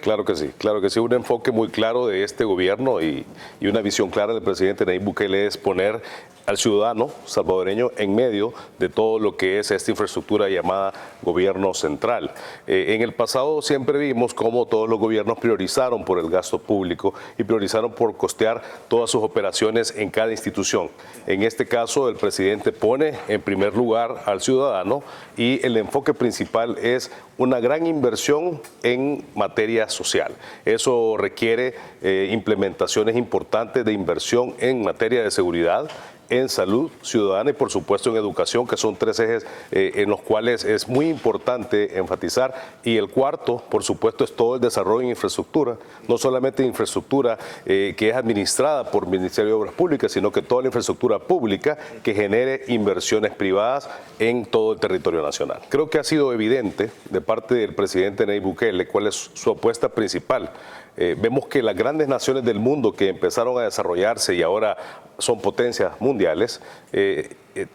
Claro que sí, un enfoque muy claro de este gobierno y una visión clara del presidente Nayib Bukele es poner al ciudadano salvadoreño en medio de todo lo que es esta infraestructura llamada gobierno central. En el pasado siempre vimos cómo todos los gobiernos priorizaron por el gasto público y priorizaron por costear todas sus operaciones en cada institución. En este caso, el presidente pone en primer lugar al ciudadano y el enfoque principal es una gran inversión en materia social. Eso requiere implementaciones importantes de inversión en materia de seguridad, en salud ciudadana y por supuesto en educación, que son tres ejes en los cuales es muy importante enfatizar. Y el cuarto, por supuesto, es todo el desarrollo en infraestructura, no solamente infraestructura que es administrada por el Ministerio de Obras Públicas, sino que toda la infraestructura pública que genere inversiones privadas en todo el territorio nacional. Creo que ha sido evidente de parte del presidente Nayib Bukele cuál es su apuesta principal. Vemos que las grandes naciones del mundo que empezaron a desarrollarse y ahora son potencias mundiales,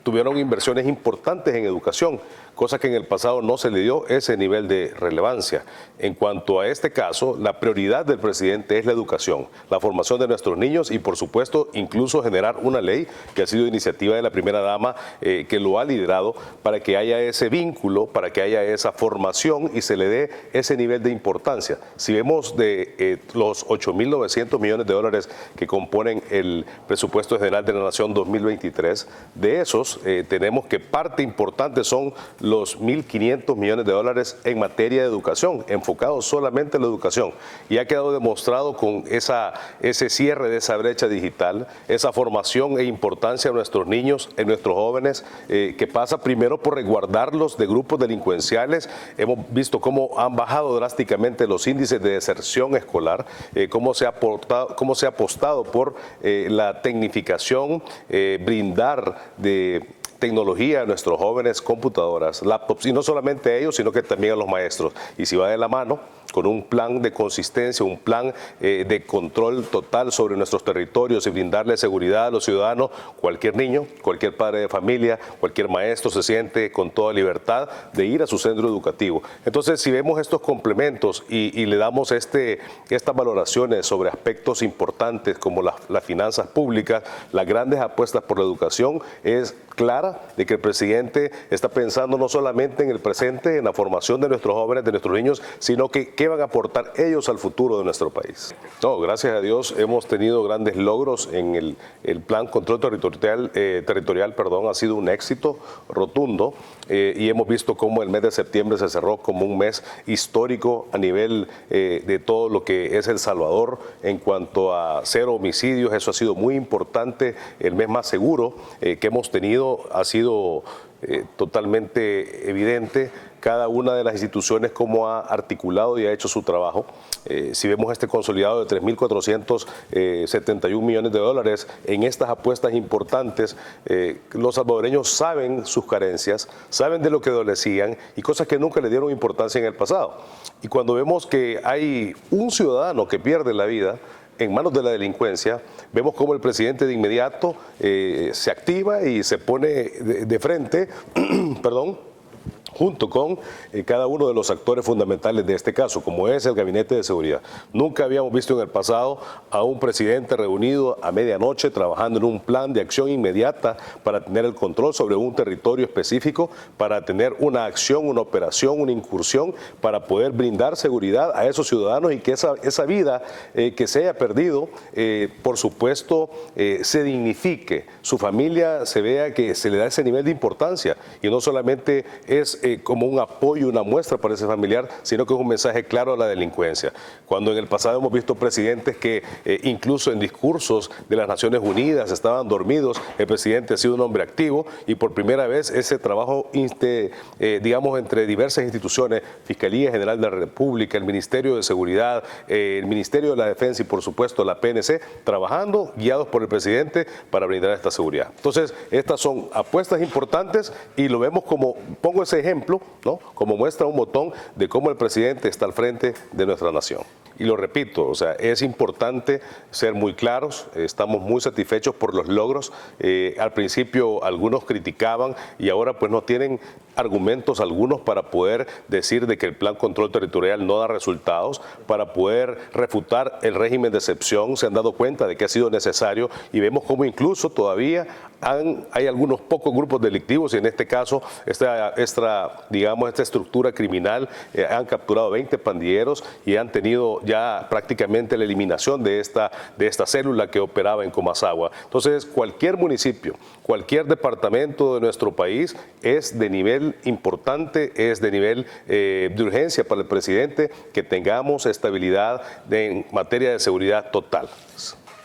tuvieron inversiones importantes en educación, cosa que en el pasado no se le dio ese nivel de relevancia. En cuanto a este caso, la prioridad del presidente es la educación, la formación de nuestros niños y, por supuesto, incluso generar una ley que ha sido iniciativa de la primera dama que lo ha liderado para que haya ese vínculo, para que haya esa formación y se le dé ese nivel de importancia. Si vemos de los 8.900 millones de dólares que componen el presupuesto general de la Nación 2023, de esos tenemos que parte importante son los 1.500 millones de dólares en materia de educación, enfocados solamente en la educación. Y ha quedado demostrado con ese cierre de esa brecha digital, esa formación e importancia de nuestros niños, en nuestros jóvenes, que pasa primero por resguardarlos de grupos delincuenciales. Hemos visto cómo han bajado drásticamente los índices de deserción escolar, cómo se ha apostado por la tecnificación, brindar de tecnología a nuestros jóvenes, computadoras, laptops, y no solamente a ellos, sino que también a los maestros. Y si va de la mano con un plan de consistencia, un plan de control total sobre nuestros territorios y brindarle seguridad a los ciudadanos, cualquier niño, cualquier padre de familia, cualquier maestro se siente con toda libertad de ir a su centro educativo. Entonces, si vemos estos complementos y le damos estas valoraciones sobre aspectos importantes como las finanzas públicas, las grandes apuestas por la educación, es clara de que el presidente está pensando no solamente en el presente, en la formación de nuestros jóvenes, de nuestros niños, sino que qué van a aportar ellos al futuro de nuestro país. No, gracias a Dios hemos tenido grandes logros en el plan control territorial, ha sido un éxito rotundo y hemos visto cómo el mes de septiembre se cerró como un mes histórico a nivel de todo lo que es El Salvador en cuanto a cero homicidios. Eso ha sido muy importante, el mes más seguro que hemos tenido. Ha sido totalmente evidente cada una de las instituciones cómo ha articulado y ha hecho su trabajo. Si vemos este consolidado de 3.471 millones de dólares en estas apuestas importantes, los salvadoreños saben sus carencias, saben de lo que adolecían y cosas que nunca le dieron importancia en el pasado. Y cuando vemos que hay un ciudadano que pierde la vida en manos de la delincuencia, vemos cómo el presidente de inmediato se activa y se pone de frente, junto con cada uno de los actores fundamentales de este caso, como es el Gabinete de Seguridad. Nunca habíamos visto en el pasado a un presidente reunido a medianoche trabajando en un plan de acción inmediata para tener el control sobre un territorio específico, para tener una acción, una operación, una incursión, para poder brindar seguridad a esos ciudadanos y que esa vida que se haya perdido, por supuesto, se dignifique, su familia se vea que se le da ese nivel de importancia y no solamente es como un apoyo, una muestra para ese familiar, sino que es un mensaje claro a la delincuencia. Cuando en el pasado hemos visto presidentes que incluso en discursos de las Naciones Unidas estaban dormidos, el presidente ha sido un hombre activo y por primera vez ese trabajo, digamos, entre diversas instituciones, Fiscalía General de la República, el Ministerio de Seguridad, el Ministerio de la Defensa y por supuesto la PNC, trabajando, guiados por el presidente para brindar esta seguridad. Entonces, estas son apuestas importantes y lo vemos como, pongo ese ejemplo, ¿no?, como muestra un botón de cómo el presidente está al frente de nuestra nación. Y lo repito, o sea, es importante ser muy claros, estamos muy satisfechos por los logros. Al principio algunos criticaban y ahora pues no tienen argumentos algunos para poder decir de que el plan control territorial no da resultados, para poder refutar el régimen de excepción. Se han dado cuenta de que ha sido necesario y vemos cómo incluso todavía hay algunos pocos grupos delictivos y en este caso esta estructura criminal han capturado 20 pandilleros y han tenido ya prácticamente la eliminación de esta célula que operaba en Comasagua. Entonces, cualquier municipio, cualquier departamento de nuestro país es de nivel importante, es de nivel de urgencia para el presidente que tengamos estabilidad en materia de seguridad total.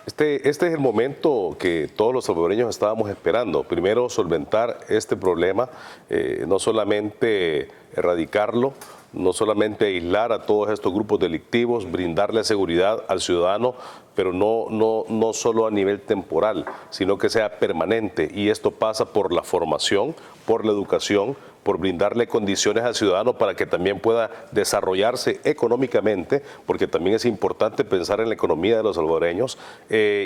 Este es el momento que todos los salvadoreños estábamos esperando. Primero, solventar este problema, no solamente erradicarlo, no solamente aislar a todos estos grupos delictivos, brindarle seguridad al ciudadano, pero no solo a nivel temporal, sino que sea permanente. Y esto pasa por la formación, por la educación, por brindarle condiciones al ciudadano para que también pueda desarrollarse económicamente, porque también es importante pensar en la economía de los salvadoreños,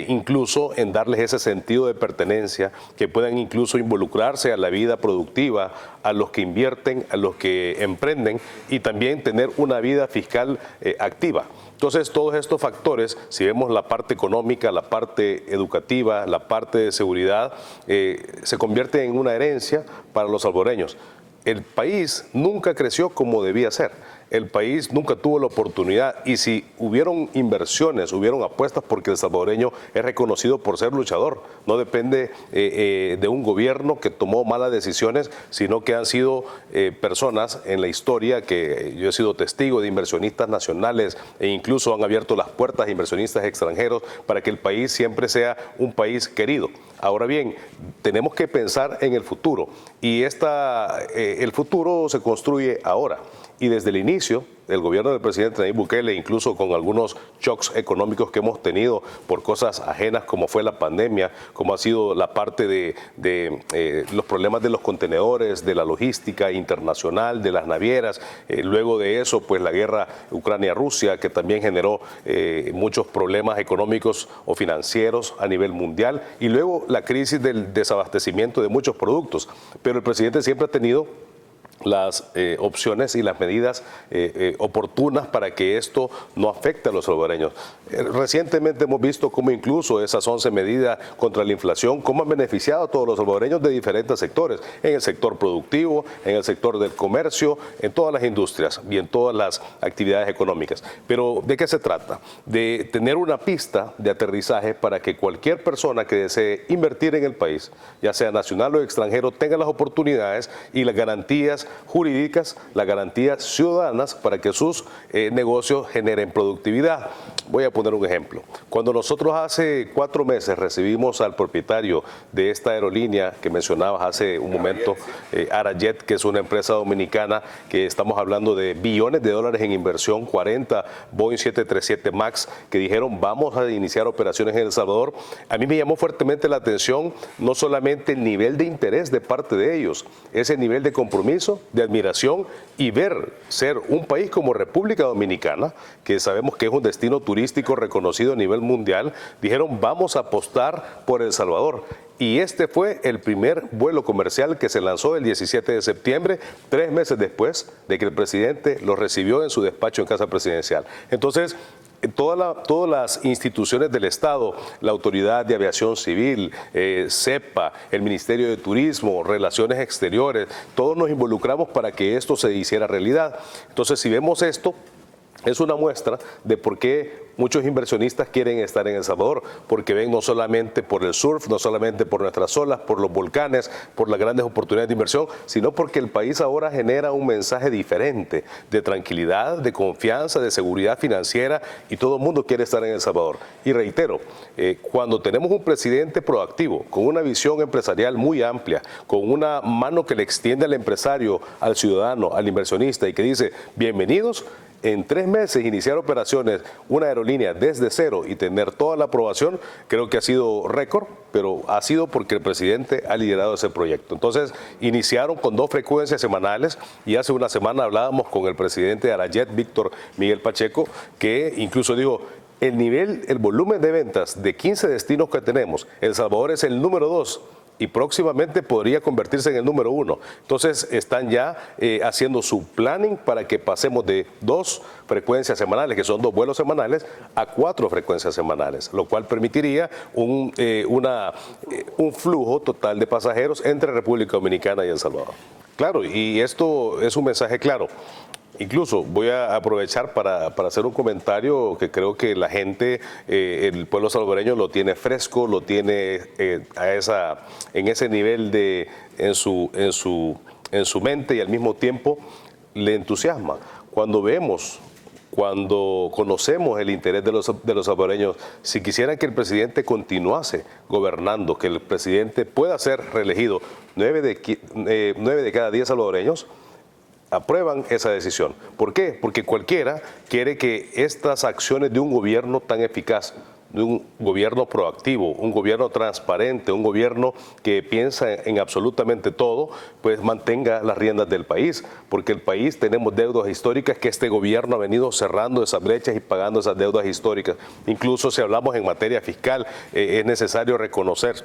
incluso en darles ese sentido de pertenencia, que puedan incluso involucrarse a la vida productiva, a los que invierten, a los que emprenden y también tener una vida fiscal activa. Entonces, todos estos factores, si vemos la parte económica, la parte educativa, la parte de seguridad, se convierte en una herencia para los salvadoreños. El país nunca creció como debía ser. El país nunca tuvo la oportunidad y si hubieron inversiones, hubieron apuestas porque el salvadoreño es reconocido por ser luchador. No depende de un gobierno que tomó malas decisiones, sino que han sido personas en la historia que yo he sido testigo de inversionistas nacionales e incluso han abierto las puertas a inversionistas extranjeros para que el país siempre sea un país querido. Ahora bien, tenemos que pensar en el futuro y el futuro se construye ahora. Y desde el inicio, el gobierno del presidente Nayib Bukele, incluso con algunos shocks económicos que hemos tenido por cosas ajenas como fue la pandemia, como ha sido la parte de los problemas de los contenedores, de la logística internacional, de las navieras, luego de eso pues la guerra Ucrania-Rusia que también generó muchos problemas económicos o financieros a nivel mundial y luego la crisis del desabastecimiento de muchos productos, pero el presidente siempre ha tenido las opciones y las medidas oportunas para que esto no afecte a los salvadoreños. Recientemente hemos visto cómo incluso esas 11 medidas contra la inflación, cómo han beneficiado a todos los salvadoreños de diferentes sectores, en el sector productivo, en el sector del comercio, en todas las industrias y en todas las actividades económicas. Pero ¿de qué se trata? De tener una pista de aterrizaje para que cualquier persona que desee invertir en el país, ya sea nacional o extranjero, tenga las oportunidades y las garantías jurídicas, las garantías ciudadanas para que sus negocios generen productividad. Voy a poner un ejemplo. Cuando nosotros hace 4 meses recibimos al propietario de esta aerolínea que mencionabas hace un momento, Arajet, que es una empresa dominicana que estamos hablando de billones de dólares en inversión, 40 Boeing 737 MAX, que dijeron vamos a iniciar operaciones en El Salvador. A mí me llamó fuertemente la atención no solamente el nivel de interés de parte de ellos, ese nivel de compromiso, de admiración y ver ser un país como República Dominicana, que sabemos que es un destino turístico reconocido a nivel mundial, dijeron vamos a apostar por El Salvador. Y este fue el primer vuelo comercial que se lanzó el 17 de septiembre, 3 meses después de que el presidente lo recibió en su despacho en Casa Presidencial. Entonces, todas las instituciones del Estado, la Autoridad de Aviación Civil, CEPA, el Ministerio de Turismo, Relaciones Exteriores, todos nos involucramos para que esto se hiciera realidad. Entonces, si vemos esto, es una muestra de por qué muchos inversionistas quieren estar en El Salvador, porque ven no solamente por el surf, no solamente por nuestras olas, por los volcanes, por las grandes oportunidades de inversión, sino porque el país ahora genera un mensaje diferente de tranquilidad, de confianza, de seguridad financiera y todo el mundo quiere estar en El Salvador. Y reitero, cuando tenemos un presidente proactivo, con una visión empresarial muy amplia, con una mano que le extiende al empresario, al ciudadano, al inversionista y que dice bienvenidos, en 3 meses iniciar operaciones, una aerolínea desde cero y tener toda la aprobación, creo que ha sido récord, pero ha sido porque el presidente ha liderado ese proyecto. Entonces, iniciaron con 2 frecuencias semanales y hace una semana hablábamos con el presidente de Arayet, Víctor Miguel Pacheco, que incluso dijo, el volumen de ventas de 15 destinos que tenemos, El Salvador es el número 2. Y próximamente podría convertirse en el número 1. Entonces están ya haciendo su planning para que pasemos de 2 frecuencias semanales, que son 2 vuelos semanales, a 4 frecuencias semanales, lo cual permitiría un flujo total de pasajeros entre República Dominicana y El Salvador. Claro, y esto es un mensaje claro. Incluso voy a aprovechar para hacer un comentario que creo que la gente, el pueblo salvadoreño lo tiene fresco, lo tiene en ese nivel en su mente y al mismo tiempo le entusiasma. Cuando conocemos el interés de los salvadoreños, si quisieran que el presidente continuase gobernando, que el presidente pueda ser reelegido, 9 de cada 10 salvadoreños aprueban esa decisión. ¿Por qué? Porque cualquiera quiere que estas acciones de un gobierno tan eficaz, de un gobierno proactivo, un gobierno transparente, un gobierno que piensa en absolutamente todo, pues mantenga las riendas del país, porque el país tenemos deudas históricas que este gobierno ha venido cerrando esas brechas y pagando esas deudas históricas. Incluso si hablamos en materia fiscal, es necesario reconocer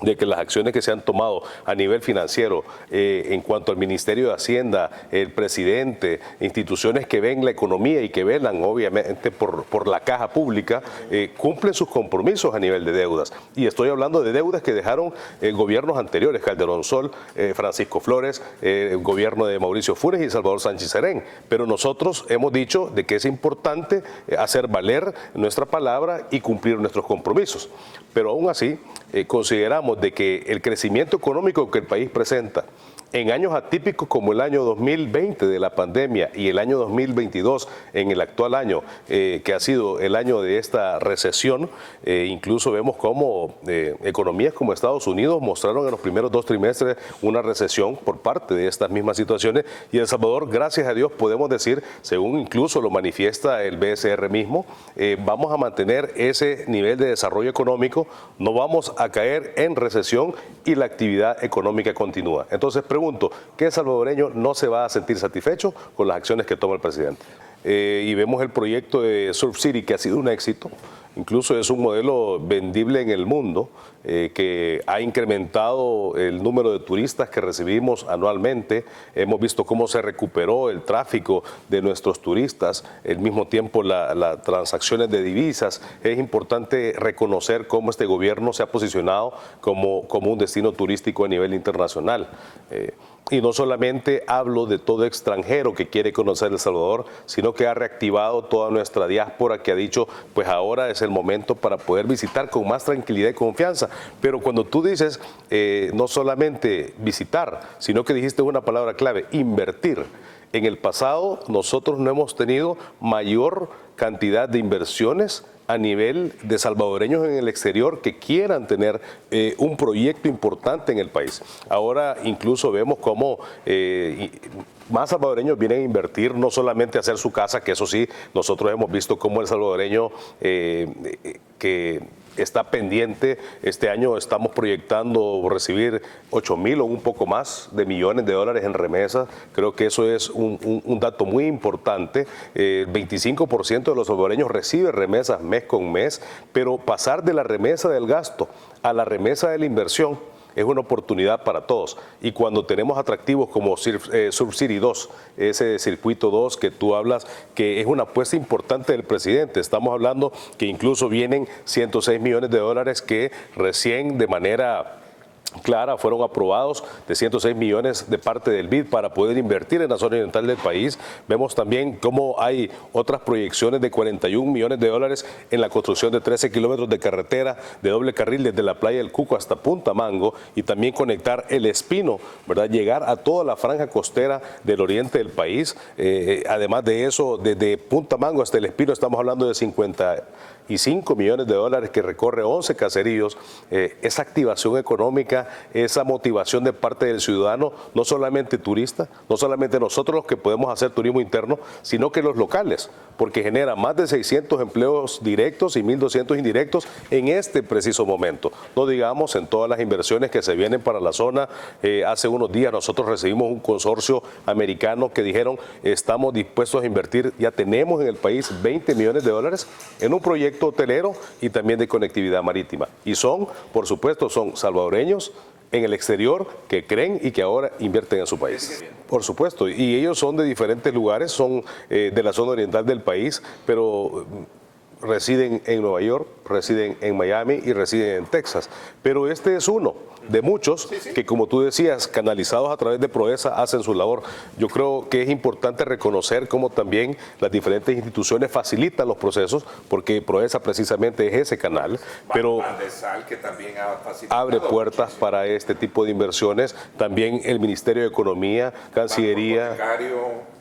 de que las acciones que se han tomado a nivel financiero en cuanto al Ministerio de Hacienda, el presidente, instituciones que ven la economía y que velan obviamente por la caja pública, cumplen sus compromisos a nivel de deudas. Y estoy hablando de deudas que dejaron gobiernos anteriores, Calderón Sol, Francisco Flores, el gobierno de Mauricio Funes y Salvador Sánchez Serén. Pero nosotros hemos dicho de que es importante hacer valer nuestra palabra y cumplir nuestros compromisos. Pero aún así, consideramos de que el crecimiento económico que el país presenta en años atípicos como el año 2020 de la pandemia y el año 2022 en el actual año, que ha sido el año de esta recesión, incluso vemos cómo economías como Estados Unidos mostraron en los primeros 2 trimestres una recesión por parte de estas mismas situaciones, y El Salvador, gracias a Dios, podemos decir, según incluso lo manifiesta el BSR mismo, vamos a mantener ese nivel de desarrollo económico, no vamos a caer en recesión y la actividad económica continúa. Entonces, pregunto, ¿qué salvadoreño no se va a sentir satisfecho con las acciones que toma el presidente? Y vemos el proyecto de Surf City, que ha sido un éxito, incluso es un modelo vendible en el mundo, que ha incrementado el número de turistas que recibimos anualmente. Hemos visto cómo se recuperó el tráfico de nuestros turistas, al mismo tiempo las transacciones de divisas. Es importante reconocer cómo este gobierno se ha posicionado como un destino turístico a nivel internacional. Y no solamente hablo de todo extranjero que quiere conocer El Salvador, sino que ha reactivado toda nuestra diáspora, que ha dicho, pues ahora es el momento para poder visitar con más tranquilidad y confianza. Pero cuando tú dices no solamente visitar, sino que dijiste una palabra clave, invertir. En el pasado nosotros no hemos tenido mayor cantidad de inversiones a nivel de salvadoreños en el exterior que quieran tener un proyecto importante en el país. Ahora incluso vemos cómo más salvadoreños vienen a invertir, no solamente a hacer su casa, que eso sí, nosotros hemos visto cómo el salvadoreño que está pendiente, este año estamos proyectando recibir 8.000 o un poco más de millones de dólares en remesas. Creo que eso es un dato muy importante. El 25% de los salvadoreños recibe remesas mes con mes, pero pasar de la remesa del gasto a la remesa de la inversión es una oportunidad para todos. Y cuando tenemos atractivos como Surf City 2, ese circuito 2 que tú hablas, que es una apuesta importante del presidente, estamos hablando que incluso vienen 106 millones de dólares que recién de manera clara fueron aprobados, de 106 millones de parte del BID para poder invertir en la zona oriental del país. Vemos también cómo hay otras proyecciones de 41 millones de dólares en la construcción de 13 kilómetros de carretera de doble carril desde la playa del Cuco hasta Punta Mango, y también conectar el Espino, ¿verdad? Llegar a toda la franja costera del oriente del país. Además de eso, desde Punta Mango hasta el Espino estamos hablando de 59 y 5 millones de dólares que recorre 11 caseríos, esa activación económica, esa motivación de parte del ciudadano, no solamente turista, no solamente nosotros los que podemos hacer turismo interno, sino que los locales, porque genera más de 600 empleos directos y 1.200 indirectos en este preciso momento. No digamos en todas las inversiones que se vienen para la zona. Hace unos días nosotros recibimos un consorcio americano que dijeron estamos dispuestos a invertir, ya tenemos en el país 20 millones de dólares en un proyecto hotelero y también de conectividad marítima. Y son, por supuesto, son salvadoreños en el exterior que creen y que ahora invierten en su país. Por supuesto, y ellos son de diferentes lugares, son de la zona oriental del país, pero residen en Nueva York, residen en Miami y residen en Texas. Pero este es uno de muchos que, como tú decías, canalizados a través de Proesa, hacen su labor. Yo creo que es importante reconocer cómo también las diferentes instituciones facilitan los procesos, porque Proesa precisamente es ese canal, pero que también ha facilitado, abre puertas para este tipo de inversiones. También el Ministerio de Economía, Cancillería,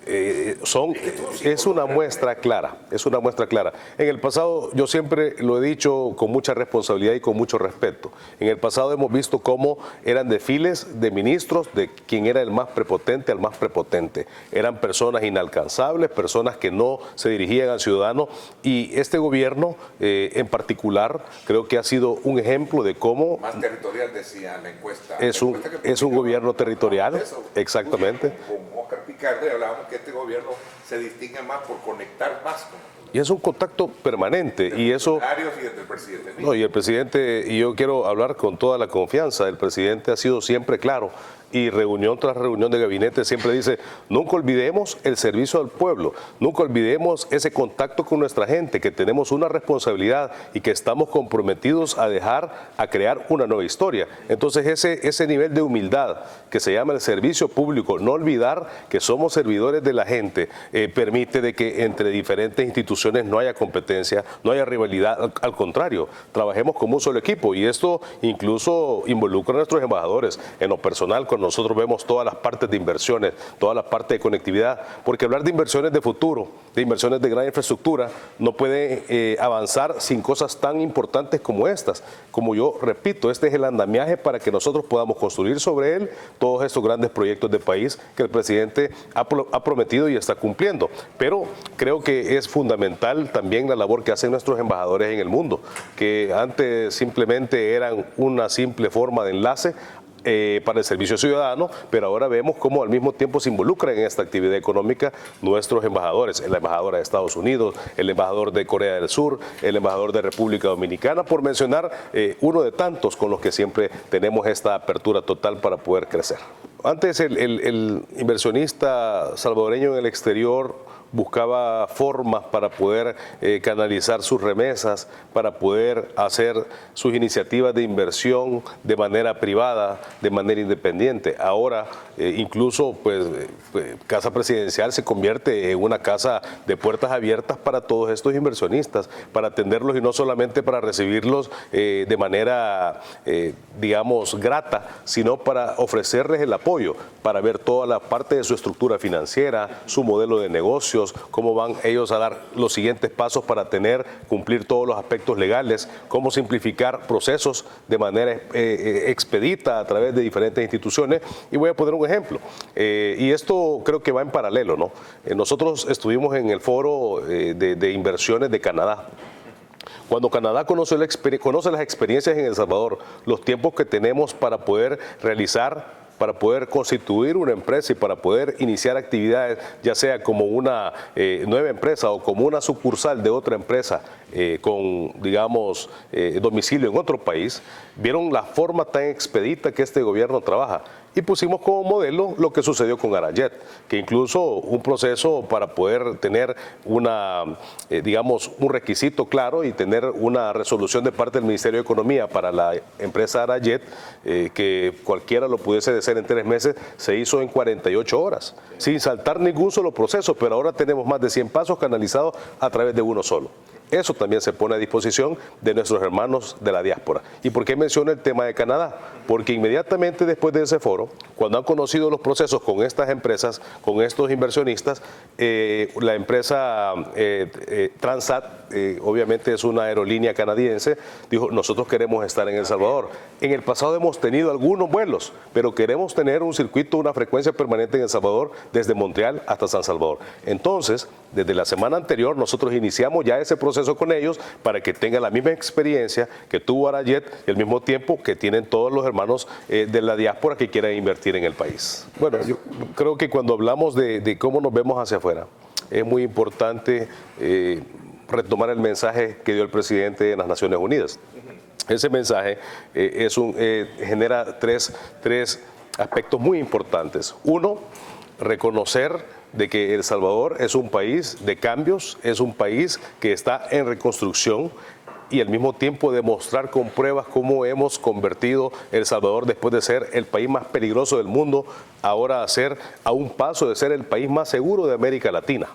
es una muestra clara, es una muestra clara. En el pasado, yo siempre lo he dicho con mucha responsabilidad y con mucho respeto, en el pasado hemos visto cómo eran desfiles de ministros de quien era el más prepotente al más prepotente. Eran personas inalcanzables, personas que no se dirigían al ciudadano, y este gobierno en particular creo que ha sido un ejemplo de cómo... Más territorial, decía la encuesta. Es un gobierno territorial, exactamente. Con Oscar Picardo hablábamos que este gobierno se distingue más por conectar más con... Y es un contacto permanente, y eso... Y entre el presidente mismo. No, y el presidente, y yo quiero hablar con toda la confianza, el presidente ha sido siempre claro, y reunión tras reunión de gabinete siempre dice, nunca olvidemos el servicio al pueblo, nunca olvidemos ese contacto con nuestra gente, que tenemos una responsabilidad y que estamos comprometidos a crear una nueva historia. Entonces ese nivel de humildad que se llama el servicio público, no olvidar que somos servidores de la gente, permite de que entre diferentes instituciones no haya competencia, no haya rivalidad, al contrario, trabajemos como un solo equipo, y esto incluso involucra a nuestros embajadores. En lo personal, con nosotros vemos todas las partes de inversiones, todas las partes de conectividad, porque hablar de inversiones de futuro, de inversiones de gran infraestructura, no puede avanzar sin cosas tan importantes como estas. Como yo repito, este es el andamiaje para que nosotros podamos construir sobre él todos estos grandes proyectos de país que el presidente ha prometido y está cumpliendo. Pero creo que es fundamental también la labor que hacen nuestros embajadores en el mundo, que antes simplemente eran una simple forma de enlace para el servicio ciudadano, pero ahora vemos cómo al mismo tiempo se involucran en esta actividad económica nuestros embajadores, la embajadora de Estados Unidos, el embajador de Corea del Sur, el embajador de República Dominicana, por mencionar uno de tantos con los que siempre tenemos esta apertura total para poder crecer. Antes el inversionista salvadoreño en el exterior buscaba formas para poder canalizar sus remesas, para poder hacer sus iniciativas de inversión de manera privada, de manera independiente. Ahora incluso Casa Presidencial se convierte en una casa de puertas abiertas para todos estos inversionistas, para atenderlos y no solamente para recibirlos de manera, digamos, grata, sino para ofrecerles el apoyo, para ver toda la parte de su estructura financiera, su modelo de negocios, cómo van ellos a dar los siguientes pasos para cumplir todos los aspectos legales, cómo simplificar procesos de manera expedita a través de diferentes instituciones. Y voy a poner un ejemplo, y esto creo que va en paralelo, ¿no? Nosotros estuvimos en el foro de inversiones de Canadá. Cuando Canadá conoce las experiencias en El Salvador, los tiempos que tenemos para poder realizar, para poder constituir una empresa y para poder iniciar actividades, ya sea como una nueva empresa o como una sucursal de otra empresa con, digamos, domicilio en otro país, vieron la forma tan expedita que este gobierno trabaja. Y pusimos como modelo lo que sucedió con Arayet, que incluso un proceso para poder tener digamos, un requisito claro y tener una resolución de parte del Ministerio de Economía para la empresa Arayet, que cualquiera lo pudiese hacer en 3 meses, se hizo en 48 horas, sin saltar ningún solo proceso, pero ahora tenemos más de 100 pasos canalizados a través de uno solo. Eso también se pone a disposición de nuestros hermanos de la diáspora. ¿Y por qué menciono el tema de Canadá? Porque inmediatamente después de ese foro, cuando han conocido los procesos con estas empresas, con estos inversionistas, la empresa Transat, obviamente es una aerolínea canadiense, dijo, nosotros queremos estar en El Salvador. En el pasado hemos tenido algunos vuelos, pero queremos tener un circuito, una frecuencia permanente en El Salvador, desde Montreal hasta San Salvador. Entonces, desde la semana anterior, nosotros iniciamos ya ese proceso con ellos para que tengan la misma experiencia que tuvo Arayet y al mismo tiempo que tienen todos los hermanos de la diáspora que quieran invertir en el país. Bueno, yo creo que cuando hablamos de cómo nos vemos hacia afuera, es muy importante retomar el mensaje que dio el presidente de las Naciones Unidas. Ese mensaje genera tres aspectos muy importantes. Uno, reconocer de que El Salvador es un país de cambios, es un país que está en reconstrucción, y al mismo tiempo demostrar con pruebas cómo hemos convertido El Salvador, después de ser el país más peligroso del mundo, ahora a un paso de ser el país más seguro de América Latina.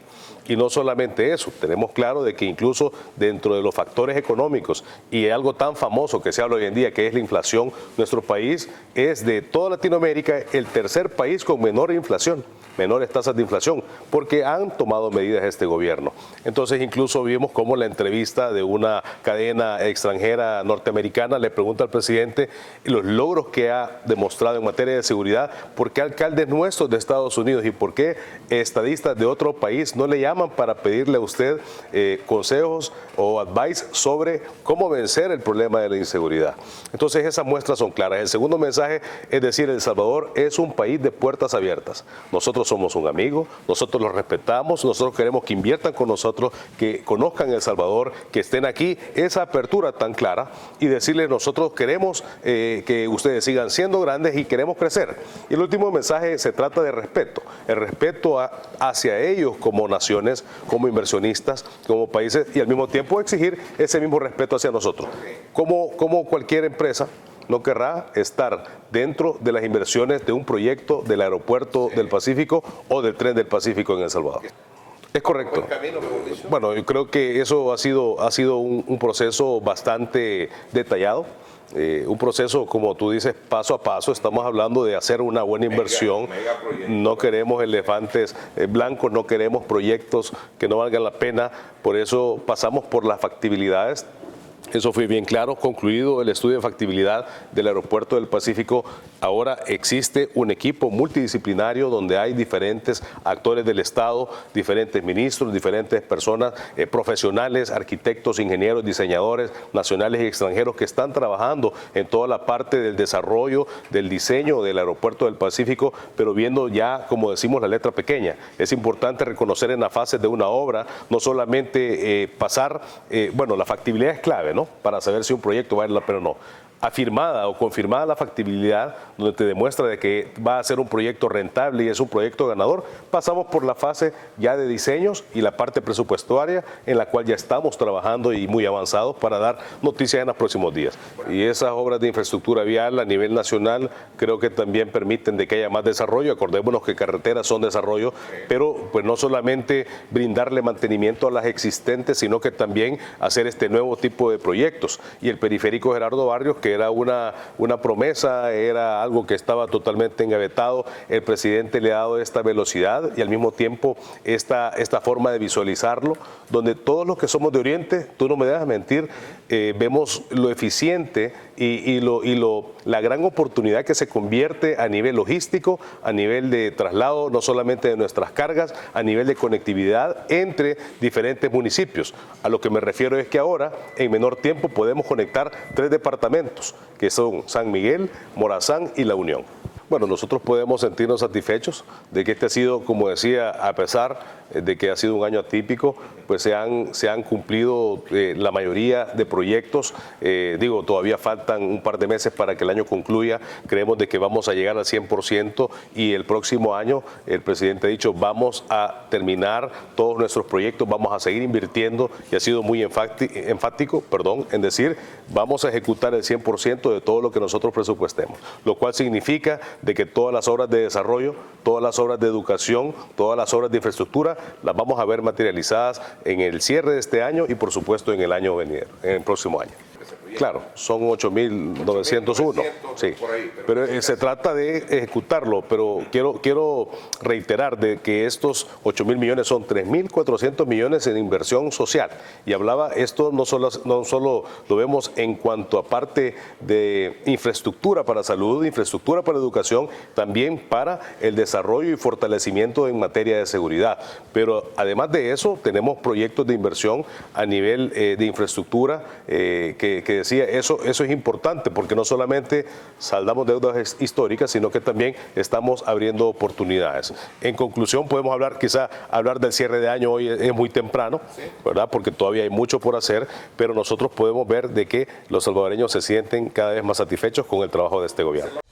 Y no solamente eso, tenemos claro de que incluso dentro de los factores económicos y algo tan famoso que se habla hoy en día, que es la inflación, nuestro país es de toda Latinoamérica el tercer país con menor inflación, menores tasas de inflación, porque han tomado medidas este gobierno. Entonces incluso vimos cómo la entrevista de una cadena extranjera norteamericana le pregunta al presidente los logros que ha demostrado en materia de seguridad, por qué alcaldes nuestros de Estados Unidos y por qué estadistas de otro país no le llaman para pedirle a usted consejos o advice sobre cómo vencer el problema de la inseguridad. Entonces esas muestras son claras. El segundo mensaje es decir, El Salvador es un país de puertas abiertas. Nosotros somos un amigo, nosotros los respetamos, nosotros queremos que inviertan con nosotros, que conozcan El Salvador, que estén aquí, esa apertura tan clara, y decirles nosotros queremos que ustedes sigan siendo grandes y queremos crecer. Y el último mensaje se trata de respeto, el respeto hacia ellos como naciones, como inversionistas, como países, y al mismo tiempo exigir ese mismo respeto hacia nosotros. Como cualquier empresa no querrá estar dentro de las inversiones de un proyecto del aeropuerto del Pacífico o del tren del Pacífico en El Salvador. Es correcto. Bueno, yo creo que eso ha sido un proceso bastante detallado. Un proceso, como tú dices, paso a paso. Estamos hablando de hacer una buena inversión. No queremos elefantes blancos, no queremos proyectos que no valgan la pena. Por eso pasamos por las factibilidades. Eso fue bien claro. Concluido el estudio de factibilidad del Aeropuerto del Pacífico, ahora existe un equipo multidisciplinario donde hay diferentes actores del Estado, diferentes ministros, diferentes personas, profesionales, arquitectos, ingenieros, diseñadores nacionales y extranjeros que están trabajando en toda la parte del desarrollo, del diseño del Aeropuerto del Pacífico, pero viendo ya, como decimos, la letra pequeña. Es importante reconocer en la fase de una obra, no solamente pasar, la factibilidad es clave, ¿no? Para saber si un proyecto vale la pena o no. Afirmada o confirmada la factibilidad, donde te demuestra de que va a ser un proyecto rentable y es un proyecto ganador, pasamos por la fase ya de diseños y la parte presupuestaria, en la cual ya estamos trabajando y muy avanzados para dar noticias en los próximos días. Y esas obras de infraestructura vial a nivel nacional creo que también permiten de que haya más desarrollo. Acordémonos que carreteras son desarrollo, pero pues no solamente brindarle mantenimiento a las existentes, sino que también hacer este nuevo tipo de proyectos. Y el periférico Gerardo Barrios, que era una promesa, era algo que estaba totalmente engavetado. El presidente le ha dado esta velocidad y al mismo tiempo esta forma de visualizarlo, donde todos los que somos de Oriente, tú no me dejas mentir, vemos lo eficiente y la gran oportunidad que se convierte a nivel logístico, a nivel de traslado, no solamente de nuestras cargas, a nivel de conectividad entre diferentes municipios. A lo que me refiero es que ahora, en menor tiempo, podemos conectar 3 departamentos, que son San Miguel, Morazán y La Unión. Bueno, nosotros podemos sentirnos satisfechos de que este ha sido, como decía, a pesar de que ha sido un año atípico, pues se han cumplido la mayoría de proyectos. Todavía faltan un par de meses para que el año concluya. Creemos de que vamos a llegar al 100% y el próximo año, el presidente ha dicho, vamos a terminar todos nuestros proyectos, vamos a seguir invirtiendo, y ha sido muy enfático en decir, vamos a ejecutar el 100% de todo lo que nosotros presupuestemos, lo cual significa de que todas las obras de desarrollo, todas las obras de educación, todas las obras de infraestructura, las vamos a ver materializadas en el cierre de este año y por supuesto en el año venidero, en el próximo año. Claro, son 8.901, sí, pero se trata de ejecutarlo, pero quiero reiterar de que estos 8.000 millones son 3.400 millones en inversión social, y hablaba, esto no solo lo vemos en cuanto a parte de infraestructura para salud, infraestructura para educación, también para el desarrollo y fortalecimiento en materia de seguridad, pero además de eso tenemos proyectos de inversión a nivel de infraestructura que decía, eso es importante porque no solamente saldamos deudas históricas, sino que también estamos abriendo oportunidades. En conclusión, podemos hablar del cierre de año hoy es muy temprano, ¿verdad? Porque todavía hay mucho por hacer, pero nosotros podemos ver de que los salvadoreños se sienten cada vez más satisfechos con el trabajo de este gobierno.